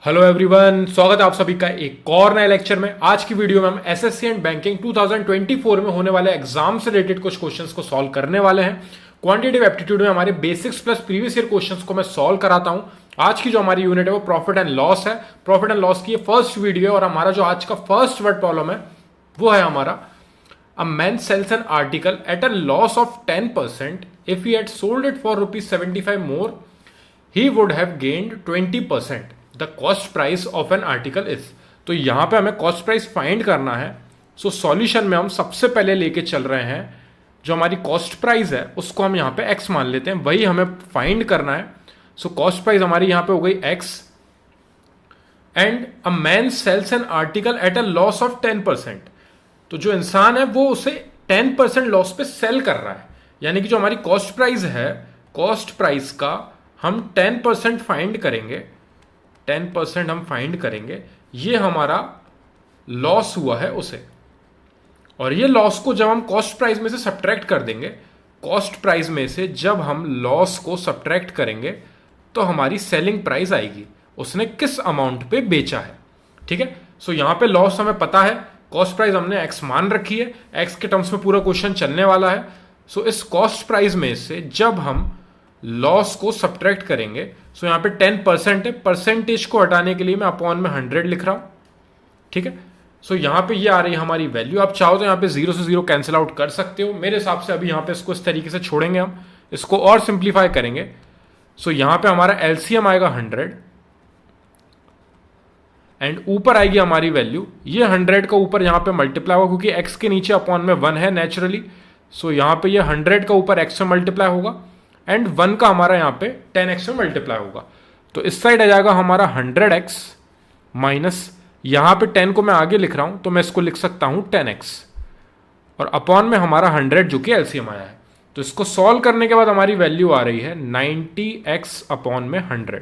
Hello everyone, स्वागत है आप सभी का एक और नए लेक्चर में। आज की वीडियो में हम एसएससी एंड बैंकिंग 2024 में होने वाले एग्जाम से रिलेटेड कुछ क्वेश्चंस को सॉल्व करने वाले हैं। क्वांटिटेटिव एप्टीट्यूड में हमारे basics plus previous year questions को मैं सॉल्व कराता हूं। आज की जो हमारी यूनिट है वो प्रॉफिट एंड लॉस है। प्रॉफिट एंड लॉस की ये फर्स्ट वीडियो है और हमारा जो आज का फर्स्ट वर्ड प्रॉब्लम है वो है हमारा A man sells an article at a loss of 10%. If he had sold it for rupees 75 more, he would have gained 20%. The cost price of an article is. तो यहां पे हमें cost price find करना है। So solution में हम सबसे पहले लेके चल रहे हैं जो हमारी कॉस्ट प्राइस है उसको हम यहां पे x मान लेते हैं, वही हमें फाइंड करना है। सो कॉस्ट प्राइस हमारी यहां पे हो गई x and a man sells an article at a loss of 10%। तो जो इंसान है वो उसे 10% लॉस पे सेल कर रहा है, यानी कि जो हमारी कॉस्ट प्राइस है, कॉस्ट प्राइस का हम 10% फाइंड करेंगे। 10% हम फाइंड करेंगे, ये हमारा लॉस हुआ है उसे। और ये लॉस को जब हम कॉस्ट प्राइस में से सब्ट्रैक्ट कर देंगे, कॉस्ट प्राइस में से जब हम लॉस को सब्ट्रैक्ट करेंगे तो हमारी सेलिंग प्राइस आएगी, उसने किस अमाउंट पे बेचा है। ठीक है, सो यहां पे लॉस हमें पता है, कॉस्ट प्राइस हमने एक्स मान रखी है, एक्स के टर्म्स में पूरा क्वेश्चन चलने वाला है। सो इस कॉस्ट प्राइस में से जब हम लॉस को सब्ट्रैक्ट करेंगे, सो यहां पे 10% है, परसेंटेज को हटाने के लिए मैं अपॉन में 100 लिख रहा हूं। ठीक है, सो यहां पे ये आ रही है हमारी वैल्यू। आप चाहो तो यहां पे 0 से 0 कैंसिल आउट कर सकते हो। मेरे हिसाब से अभी यहां पे इसको इस तरीके से छोड़ेंगे, हम इसको और सिंप्लीफाई करेंगे। सो यहां पे हमारा एलसीएम आएगा 100 एंड ऊपर आएगी हमारी वैल्यू। ये 100 का ऊपर यहां पे मल्टीप्लाई होगा क्योंकि x के नीचे अपॉन में 1 है नेचुरली। सो यहां पे ये 100 का ऊपर x से मल्टीप्लाई होगा एंड 1 का हमारा यहां पे 10x से मल्टीप्लाई होगा। तो इस साइड आ जाएगा हमारा 100x माइनस, यहां पे 10 को मैं आगे लिख रहा हूं तो मैं इसको लिख सकता हूं 10x और अपॉन में हमारा 100 जो कि एलसीएम आया है। तो इसको सॉल्व करने के बाद हमारी वैल्यू आ रही है 90x अपॉन में 100।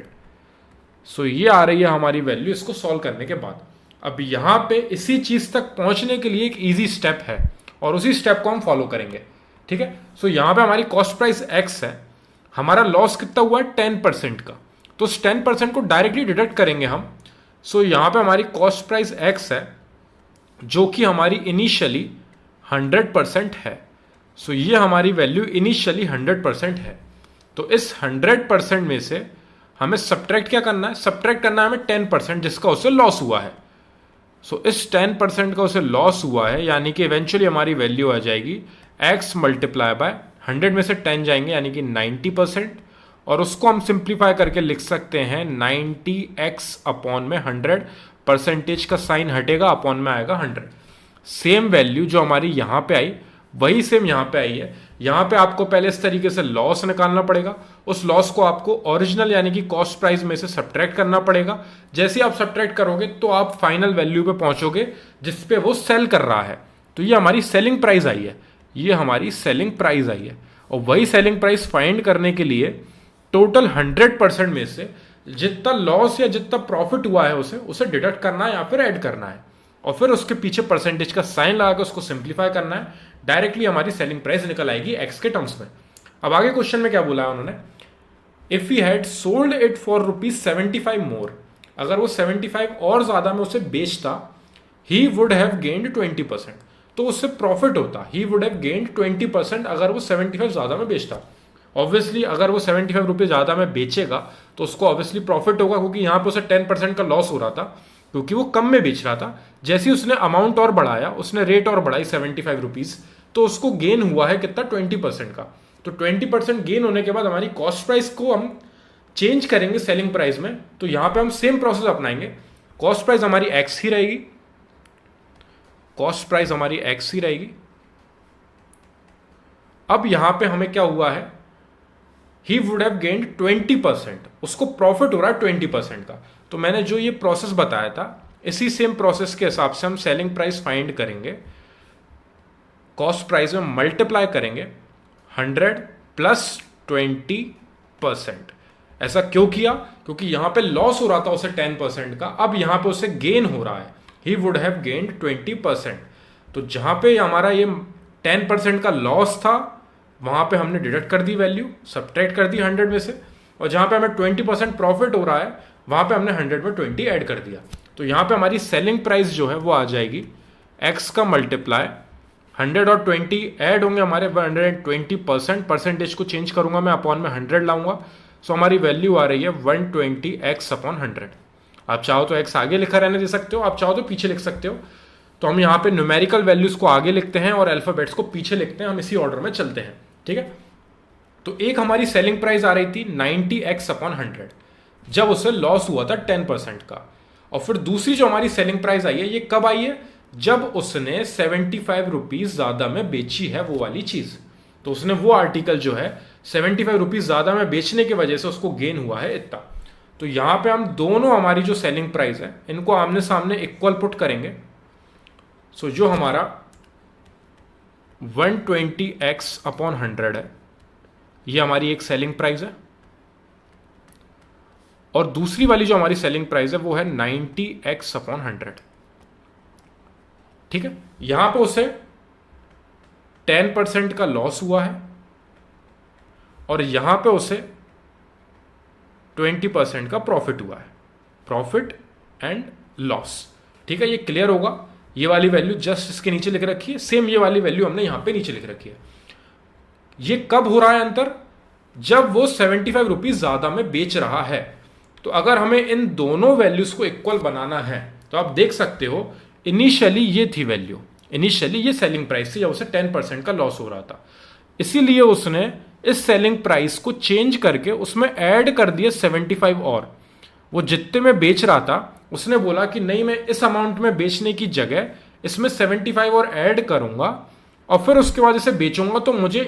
सो ये आ रही है हमारी वैल्यू इसको सॉल्व करने के बाद। अब यहां पे इसी चीज तक पहुंचने के लिए एक इजी स्टेप है और उसी स्टेप को हम फॉलो करेंगे। ठीक है, सो यहां पे हमारी कॉस्ट प्राइस x है, हमारा लॉस कितना हुआ है 10% का, तो उस 10% को डायरेक्टली डिडक्ट करेंगे हम। सो यहां पे हमारी कॉस्ट प्राइस x है जो कि हमारी इनिशियली 100% है। सो ये हमारी वैल्यू इनिशियली 100% है। तो इस 100% में से हमें सब्ट्रैक्ट क्या करना है, सब्ट्रैक्ट करना है हमें 10% जिसका उसे लॉस हुआ है। सो इस 10% का उसे लॉस हुआ है, यानी कि इवेंचुअली हमारी वैल्यू आ जाएगी x मल्टीप्लाई बाय 100 में से 10 जाएंगे यानी कि 90%, और उसको हम सिंप्लीफाई करके लिख सकते हैं 90x अपॉन में 100। परसेंटेज का साइन हटेगा, अपॉन में आएगा 100। सेम वैल्यू जो हमारी यहां पे आई वही सेम यहां पे आई है। यहां पे आपको पहले इस तरीके से लॉस निकालना पड़ेगा, उस लॉस को आपको ओरिजिनल यानी कि कॉस्ट प्राइस में से सब्ट्रैक्ट करना पड़ेगा। जैसे आप सब्ट्रैक्ट करोगे तो आप फाइनल वैल्यू पे पहुंचोगे जिस पे वो सेल कर रहा है। तो ये हमारी सेलिंग प्राइस आई है, ये हमारी सेलिंग प्राइस आई है। और वही सेलिंग प्राइस फाइंड करने के लिए टोटल 100% में से जितना लॉस या जितना प्रॉफिट हुआ है उसे डिडक्ट करना है या फिर ऐड करना है, और फिर उसके पीछे परसेंटेज का साइन लगा के उसको सिंप्लीफाई करना है। डायरेक्टली हमारी सेलिंग प्राइस निकल आएगी एक्स के टर्म्स में। अब आगे क्वेश्चन में क्या बोला है उन्होंने, if he had sold it for rupees 75 more, अगर वो 75 और ज्यादा में उसे बेचता, ही वुड हैव गेन्ड 20%, तो उससे प्रॉफिट होता। ही वुड हैव गेन्ड 20% अगर वो 75 ज्यादा में बेचता। ऑब्वियसली अगर वो 75 रुपये ज्यादा में बेचेगा तो उसको ऑब्वियसली प्रॉफिट होगा, क्योंकि यहां पर उसे 10% का लॉस हो रहा था क्योंकि वो कम में बेच रहा था। जैसे ही उसने अमाउंट और बढ़ाया, उसने रेट और बढ़ाई 75 रुपीज, तो उसको गेन हुआ है कितना 20% का। तो 20% गेन होने के बाद हमारी कॉस्ट प्राइस को हम चेंज करेंगे सेलिंग प्राइस में। तो यहां पे हम सेम प्रोसेस अपनाएंगे, कॉस्ट प्राइस हमारी एक्स ही रहेगी, कॉस्ट प्राइस हमारी एक्स ही रहेगी। अब यहां पे हमें क्या हुआ है, ही वुड हैव गेन्ड 20%, उसको प्रॉफिट हो रहा है 20% का। तो मैंने जो ये प्रोसेस बताया था इसी सेम प्रोसेस के हिसाब से हम सेलिंग प्राइस फाइंड करेंगे, कॉस्ट प्राइस में मल्टीप्लाई करेंगे 100 प्लस 20%। ऐसा क्यों किया, क्योंकि यहां पे लॉस हो रहा था उसे 10% का, अब यहां पे उसे गेन हो रहा है, ही वुड हैव गेन्ड 20%। तो जहां पे हमारा ये 10% का लॉस था वहां पे हमने डिडक्ट कर दी वैल्यू, सब्ट्रैक्ट कर दी 100 में से, और जहां पे हमें 20% प्रॉफिट हो रहा है वहां पे हमने 100 में 20 ऐड कर दिया। तो यहाँ पे हमारी सेलिंग प्राइस जो है वो आ जाएगी x का मल्टीप्लाई 100 और 20 ऐड होंगे हमारे 120%, परसेंटेज को चेंज करूंगा मैं, अपॉन में 100 लाऊंगा। सो हमारी वैल्यू आ रही है 120x अपॉन 100। आप चाहो तो x आगे लिखा रहने दे सकते हो, आप चाहो तो पीछे लिख सकते हो। तो हम यहाँ पे न्यूमेरिकल वैल्यूज को आगे लिखते हैं और अल्फाबेट्स को पीछे लिखते हैं, हम इसी ऑर्डर में चलते हैं, ठीक है। तो एक हमारी सेलिंग प्राइस आ रही थी 90x अपॉन 100 जब उससे लॉस हुआ था 10% का। और फिर दूसरी जो हमारी सेलिंग प्राइस आई है ये कब आई है, जब उसने 75 रुपीज ज्यादा में बेची है वो वाली चीज। तो उसने वो आर्टिकल जो है 75 रुपीज ज्यादा में बेचने की वजह से उसको गेन हुआ है इतना। तो यहां पे हम दोनों हमारी जो सेलिंग प्राइस है इनको आमने सामने इक्वल पुट करेंगे। सो जो हमारा 120x अपॉन 100 है ये हमारी एक सेलिंग प्राइस है, और दूसरी वाली जो हमारी सेलिंग प्राइस है वो है 90x अपॉन 100, ठीक है। यहां पे उसे 10% का लॉस हुआ है और यहां पे उसे 20% का प्रॉफिट हुआ है, प्रॉफिट एंड लॉस, ठीक है। ये क्लियर होगा। ये वाली वैल्यू जस्ट इसके नीचे लिख रखी है, सेम ये वाली वैल्यू हमने यहां पे नीचे लिख रखी है। ये कब हो रहा है अंतर, जब वो 75 रुपीज ज्यादा में बेच रहा है। तो अगर हमें इन दोनों वैल्यूज को इक्वल बनाना है तो आप देख सकते हो इनिशियली ये थी वैल्यू, इनिशियली ये सेलिंग प्राइस थी जब उसे 10% का लॉस हो रहा था। इसीलिए उसने इस सेलिंग प्राइस को चेंज करके उसमें ऐड कर दिया 75 और। वो जितने में बेच रहा था उसने बोला कि नहीं मैं इस अमाउंट में बेचने की जगह इसमें 75 और ऐड करूंगा और फिर उसके बाद इसे बेचूंगा तो मुझे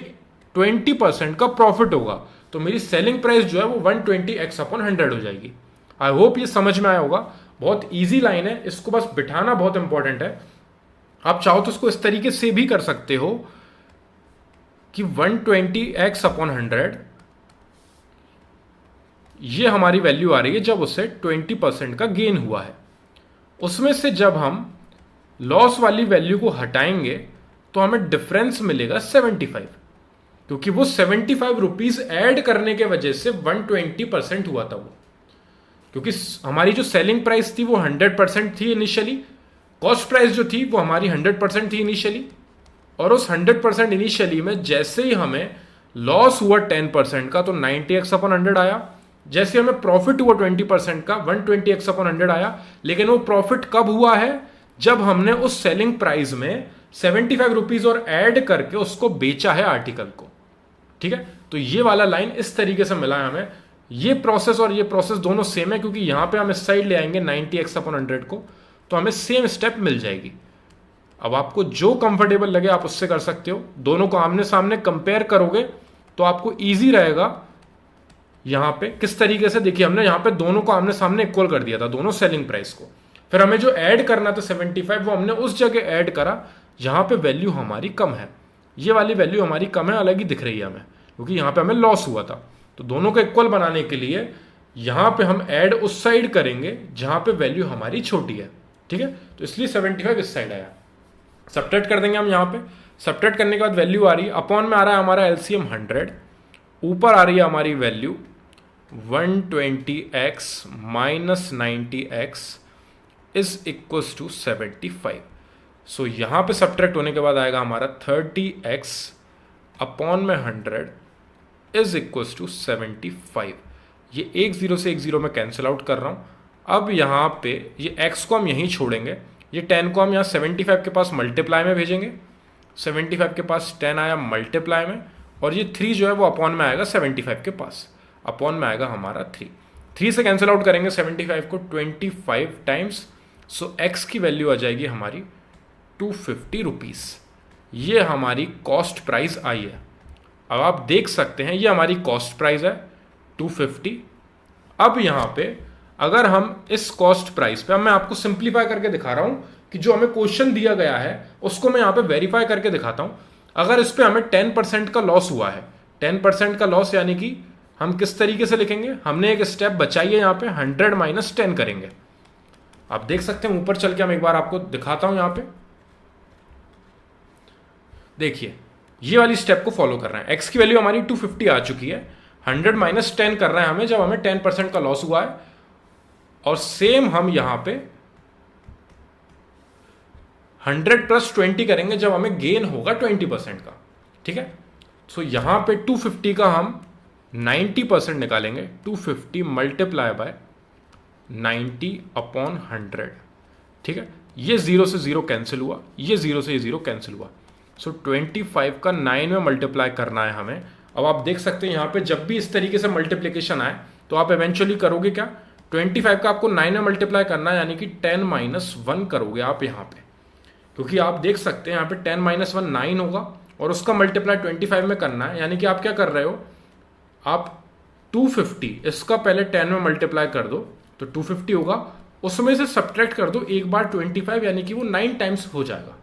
20% का प्रॉफिट होगा। तो मेरी सेलिंग प्राइस जो है वो 120x अपॉन 100 हो जाएगी। आई होप ये समझ में आया होगा। बहुत ईजी लाइन है, इसको बस बिठाना बहुत इंपॉर्टेंट है। आप चाहो तो इसको इस तरीके से भी कर सकते हो कि 120x अपॉन 100 ये हमारी वैल्यू आ रही है जब उससे 20% का गेन हुआ है। उसमें से जब हम लॉस वाली वैल्यू को हटाएंगे तो हमें डिफरेंस मिलेगा 75, क्योंकि वो 75 रुपीज ऐड करने के वजह से 120% हुआ था वो। क्योंकि हमारी जो सेलिंग प्राइस थी वो 100% थी इनिशियली, कॉस्ट प्राइस जो थी वो हमारी 100% थी इनिशियली, और उस 100% इनिशियली में जैसे ही हमें लॉस हुआ 10% का तो 90x अपॉन 100 आया। जैसे हमें प्रॉफिट हुआ 20% का 120x अपॉन 100 आया। लेकिन वो प्रॉफिट कब हुआ है, जब हमने उस सेलिंग प्राइस में 75 रुपीज और ऐड करके उसको बेचा है आर्टिकल को, ठीक है। तो ये वाला लाइन इस तरीके से मिला है हमें। ये प्रोसेस और ये प्रोसेस दोनों सेम है, क्योंकि यहां पे हम इस साइड ले आएंगे 90x अपॉन 100 को तो हमें सेम स्टेप मिल जाएगी। अब आपको जो कंफर्टेबल लगे आप उससे कर सकते हो। दोनों को आमने सामने कंपेयर करोगे तो आपको ईजी रहेगा। यहां पे किस तरीके से, देखिए हमने यहां पे दोनों को आमने सामने इक्वल कर दिया था, दोनों सेलिंग प्राइस को। फिर हमें जो ऐड करना था 75 वो हमने उस जगह ऐड करा जहां पे वैल्यू हमारी कम है। ये वाली वैल्यू हमारी कम है, अलग ही दिख रही है हमें, क्योंकि यहां पे हमें लॉस हुआ था। तो दोनों को इक्वल बनाने के लिए यहां पे हम ऐड उस साइड करेंगे जहां पे वैल्यू हमारी छोटी है, ठीक है। तो इसलिए 75 इस साइड आया। सब्ट्रैक्ट कर देंगे हम यहां पे। सब्ट्रैक्ट करने के बाद वैल्यू आ रही है, अपॉन में आ रहा है हमारा एलसीएम 100, ऊपर आ रही है हमारी value 120x minus 90x is equals to 75। So यहां पे सब्ट्रैक्ट होने के बाद आएगा हमारा 30x अपॉन में 100 इज इक्वल्स टू 75। ये एक जीरो से एक जीरो में कैंसिल आउट कर रहा हूं। अब यहां पे ये x को हम यहीं छोड़ेंगे, ये 10 को हम यहाँ 75 के पास मल्टीप्लाई में भेजेंगे। 75 के पास 10 आया मल्टीप्लाई में, और ये 3 जो है वो अपॉन में आएगा 75 के पास, अपॉन में आएगा हमारा 3 से कैंसिल आउट करेंगे 75 को 25 टाइम्स। सो x की वैल्यू आ जाएगी हमारी 250 रुपीज़। ये हमारी कॉस्ट प्राइस आई है। अब आप देख सकते हैं ये हमारी कॉस्ट प्राइस है 250। अब यहाँ पे अगर हम इस कॉस्ट प्राइस पे, अब मैं आपको सिंप्लीफाई करके दिखा रहा हूँ कि जो हमें क्वेश्चन दिया गया है उसको मैं यहाँ पे वेरीफाई करके दिखाता हूँ। अगर इस पे हमें 10% का लॉस हुआ है, 10% का लॉस यानी कि हम किस तरीके से लिखेंगे, हमने एक स्टेप बचाई है यहाँ पे, 100 माइनस 10 करेंगे। आप देख सकते हैं ऊपर चल के हम एक बार आपको दिखाता हूं। यहाँ पे देखिए ये वाली स्टेप को फॉलो कर रहे हैं। x की वैल्यू हमारी 250 आ चुकी है, 100 माइनस 10 कर रहे हैं हमें जब हमें 10% का लॉस हुआ है। और सेम हम यहां पे 100 प्लस 20 करेंगे जब हमें गेन होगा 20% का, ठीक है। सो यहां पे 250 का हम 90% निकालेंगे, 250 मल्टीप्लाई बाय 90 अपॉन 100, ठीक है। ये 0 से 0 कैंसिल हुआ, ये 0 से ये 0 कैंसिल हुआ। सो 25 का 9 में मल्टीप्लाई करना है हमें। अब आप देख सकते हैं यहाँ पे जब भी इस तरीके से मल्टीप्लिकेशन आए तो आप इवेंचुअली करोगे क्या, 25 का आपको 9 में मल्टीप्लाई करना है, यानी कि 10 माइनस 1 करोगे आप यहाँ पे, क्योंकि आप देख सकते हैं यहाँ पे 10 माइनस 1 9 होगा और उसका मल्टीप्लाई 25 में करना है। यानी कि आप क्या कर रहे हो, आप 250 इसका पहले 10 में मल्टीप्लाई कर दो तो 250 होगा, उसमें से सब्ट्रैक्ट कर दो एक बार 25, यानी कि वो 9 टाइम्स हो जाएगा।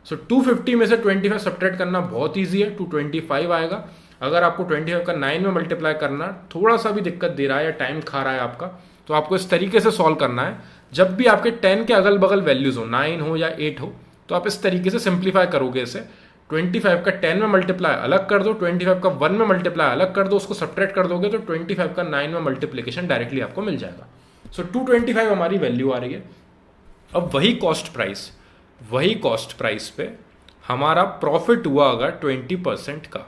सो 250 में से 25 सब्ट्रैक्ट करना बहुत ईजी है, 225 आएगा। अगर आपको 25 का 9 में मल्टीप्लाई करना थोड़ा सा भी दिक्कत दे रहा है या टाइम खा रहा है आपका, तो आपको इस तरीके से सॉल्व करना है। जब भी आपके 10 के अगल बगल वैल्यूज हो, 9 हो या 8 हो, तो आप इस तरीके से सिंप्लीफाई करोगे इसे। 25 का 10 में मल्टीप्लाई अलग कर दो, 25 का 1 में मल्टीप्लाई अलग कर दो, उसको सब्ट्रैक्ट कर दोगे तो 25 का 9 में मल्टीप्लिकेशन डायरेक्टली आपको मिल जाएगा। सो 225 हमारी वैल्यू आ रही है। अब वही कॉस्ट प्राइस पे हमारा प्रॉफिट हुआ अगर 20% का,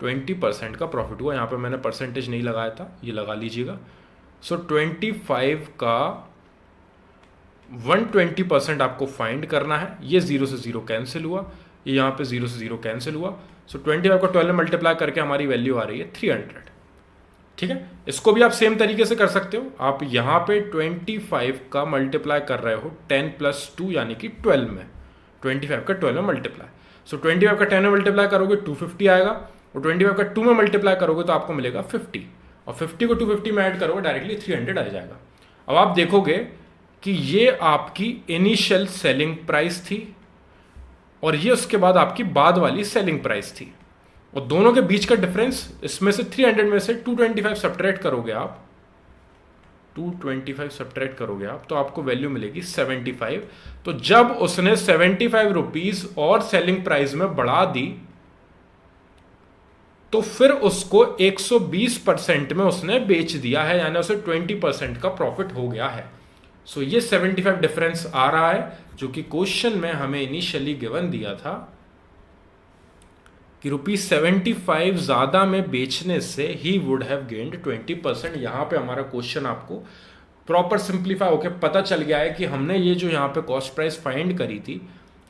20% का प्रॉफिट हुआ, यहाँ पे मैंने परसेंटेज नहीं लगाया था, ये लगा लीजिएगा। सो 25 का 120% आपको फाइंड करना है। ये 0 से 0 कैंसिल हुआ, ये यहाँ पे 0 से 0 कैंसिल हुआ। सो 25 को 12 में मल्टीप्लाई करके हमारी वैल्यू आ रही है 300, ठीक है। इसको भी आप सेम तरीके से कर सकते हो। आप यहाँ पे 25 का मल्टीप्लाई कर रहे हो 10 प्लस 2 यानी कि 12 में, 25 का 12 में मल्टीप्लाई। सो 25 का 10 में मल्टीप्लाई करोगे 250 आएगा, और 25 का 2 में मल्टीप्लाई करोगे तो आपको मिलेगा 50, और 50 को 250 में ऐड करोगे डायरेक्टली 300 आ जाएगा। अब आप देखोगे कि ये आपकी इनिशियल सेलिंग प्राइस थी और ये उसके बाद आपकी बाद वाली सेलिंग प्राइस थी, और दोनों के बीच का डिफरेंस, इसमें से 300 में से 225 सब्ट्रैक्ट करोगे आप, 225 सब्ट्रैक्ट करोगे आप तो आपको वैल्यू मिलेगी 75। तो जब उसने 75 रुपीज और सेलिंग प्राइस में बढ़ा दी तो फिर उसको 120% में उसने बेच दिया है, यानी उसे 20% का प्रॉफिट हो गया है। सो ये 75 डिफरेंस आ रहा है, जो कि क्वेश्चन में हमें इनिशियली गिवन दिया था कि ₹75 ज्यादा में बेचने से ही वुड हैव गेन्ड 20%। यहां पे हमारा क्वेश्चन आपको प्रॉपर सिंप्लीफाई होकर पता चल गया है कि हमने ये जो यहाँ पे कॉस्ट प्राइस फाइंड करी थी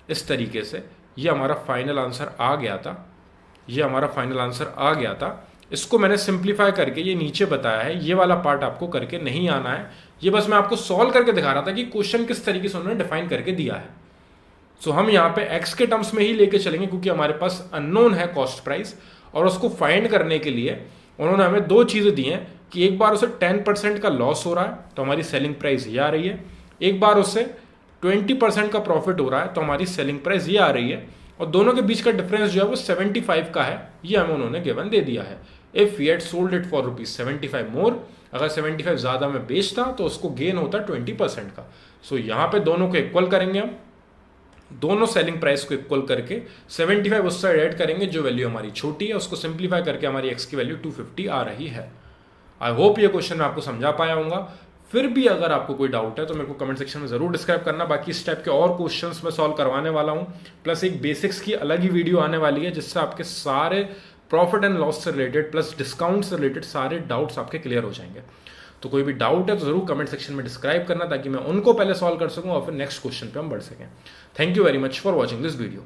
इस तरीके से, ये हमारा फाइनल आंसर आ गया था, ये हमारा फाइनल आंसर आ गया था। इसको मैंने सिंप्लीफाई करके ये नीचे बताया है, ये वाला पार्ट आपको करके नहीं आना है, ये बस मैं आपको सॉल्व करके दिखा रहा था कि क्वेश्चन किस तरीके से उन्होंने डिफाइन करके दिया है। सो हम यहाँ पे एक्स के टर्म्स में ही लेके चलेंगे, क्योंकि हमारे पास अननोन है कॉस्ट प्राइस, और उसको फाइंड करने के लिए उन्होंने हमें दो चीजें दी हैं कि एक बार उसे 10% का लॉस हो रहा है तो हमारी सेलिंग प्राइस ये आ रही है, एक बार उससे 20% का प्रॉफिट हो रहा है तो हमारी सेलिंग प्राइस ये आ रही है, और दोनों के बीच का डिफरेंस जो है वो 75 का है, ये हमें उन्होंने गिवन दे दिया है। If we had sold it for ₹75 more, अगर 75 ज्यादा में बेचता तो उसको गेन होता 20% का। सो यहाँ पे दोनों को इक्वल करेंगे हम, दोनों सेलिंग प्राइस को इक्वल करके 75 उस साइड ऐड करेंगे, जो वैल्यू हमारी छोटी है उसको सिंप्लीफाई करके हमारी एक्स की वैल्यू 250 आ रही है। आई होप ये क्वेश्चन मैं आपको समझा पाया हूँगा। फिर भी अगर आपको कोई डाउट है तो मेरे को कमेंट सेक्शन में जरूर डिस्क्राइब करना। बाकी इस टाइप के और क्वेश्चंस मैं सॉल्व करवाने वाला हूँ, प्लस एक बेसिक्स की अलग ही वीडियो आने वाली है जिससे आपके सारे प्रॉफिट एंड लॉस से रिलेटेड प्लस डिस्काउंट से रिलेटेड सारे डाउट्स आपके क्लियर हो जाएंगे। तो कोई भी डाउट है तो जरूर कमेंट सेक्शन में डिस्क्राइब करना, ताकि मैं उनको पहले सॉल्व कर सकूं और फिर नेक्स्ट क्वेश्चन पे हम बढ़ सकें। Thank you very much for watching this video.